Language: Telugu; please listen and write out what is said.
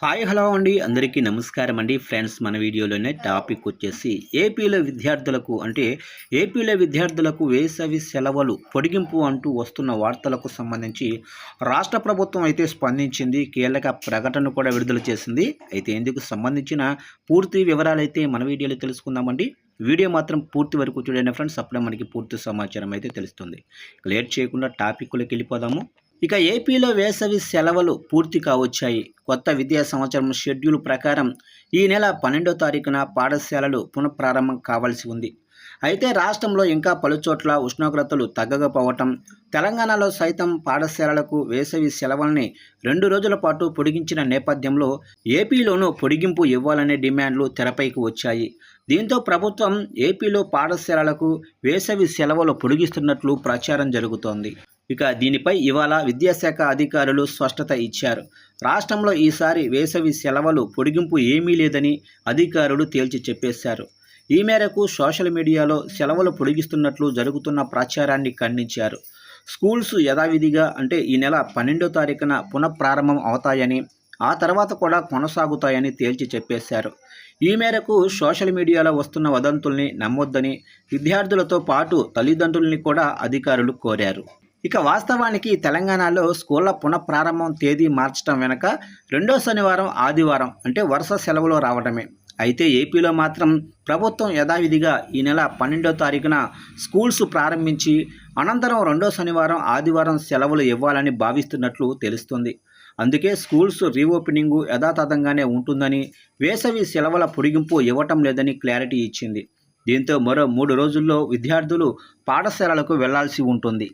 హాయ్ హలో అండి అందరికీ నమస్కారం అండి ఫ్రెండ్స్. మన వీడియోలోనే టాపిక్ వచ్చేసి ఏపీలో విద్యార్థులకు వేసవి సెలవులు పొడిగింపు అంటూ వస్తున్న వార్తలకు సంబంధించి రాష్ట్ర ప్రభుత్వం అయితే స్పందించింది. కీలక ప్రకటన కూడా విడుదల చేసింది. అయితే ఇందుకు సంబంధించిన పూర్తి వివరాలు అయితే మన వీడియోలో తెలుసుకుందామండి. వీడియో మాత్రం పూర్తి వరకు చూడండి ఫ్రెండ్స్, అప్పుడే మనకి పూర్తి సమాచారం అయితే తెలుస్తుంది. లేట్ చేయకుండా టాపిక్లోకి వెళ్ళిపోదాము. ఇక ఏపీలో వేసవి సెలవులు పూర్తి కావచ్చాయి. కొత్త విద్యా సంవత్సరం షెడ్యూల్ ప్రకారం ఈ నెల 12వ తారీఖున పాఠశాలలు పునఃప్రారంభం కావాల్సి ఉంది. అయితే రాష్ట్రంలో ఇంకా పలుచోట్ల ఉష్ణోగ్రతలు తగ్గకపోవటం, తెలంగాణలో సైతం పాఠశాలలకు వేసవి సెలవుల్ని 2 రోజుల పాటు పొడిగించిన నేపథ్యంలో ఏపీలోనూ పొడిగింపు ఇవ్వాలనే డిమాండ్లు తెరపైకి వచ్చాయి. దీంతో ప్రభుత్వం ఏపీలో పాఠశాలలకు వేసవి సెలవులు పొడిగిస్తున్నట్లు ప్రచారం జరుగుతోంది. ఇక దీనిపై ఇవాళ విద్యాశాఖ అధికారులు స్పష్టత ఇచ్చారు. రాష్ట్రంలో ఈసారి వేసవి సెలవులు పొడిగింపు ఏమీ లేదని అధికారులు తేల్చి చెప్పేశారు. ఈ మేరకు సోషల్ మీడియాలో సెలవులు పొడిగిస్తున్నట్లు జరుగుతున్న ప్రచారాన్ని ఖండించారు. స్కూల్స్ యథావిధిగా ఈ నెల 12వ తారీఖున పునఃప్రారంభం అవుతాయని, ఆ తర్వాత కూడా కొనసాగుతాయని తేల్చి చెప్పేశారు. ఈ మేరకు సోషల్ మీడియాలో వస్తున్న వదంతుల్ని నమ్మొద్దని విద్యార్థులతో పాటు తల్లిదండ్రుల్ని కూడా అధికారులు కోరారు. ఇక వాస్తవానికి తెలంగాణలో స్కూళ్ల పునఃప్రారంభం తేదీ మార్చడం వెనక 2వ శనివారం ఆదివారం వరుస సెలవులు రావడమే. అయితే ఏపీలో మాత్రం ప్రభుత్వం యథావిధిగా ఈ నెల 12వ తారీఖున స్కూల్స్ ప్రారంభించి అనంతరం 2వ శనివారం ఆదివారం సెలవులు ఇవ్వాలని భావిస్తున్నట్లు తెలుస్తుంది. అందుకే స్కూల్స్ రీఓపెనింగ్ యథాతథంగానే ఉంటుందని, వేసవి సెలవుల పొడిగింపు ఇవ్వటం లేదని క్లారిటీ ఇచ్చింది. దీంతో మరో 3 రోజుల్లో విద్యార్థులు పాఠశాలలకు వెళ్లాల్సి ఉంటుంది.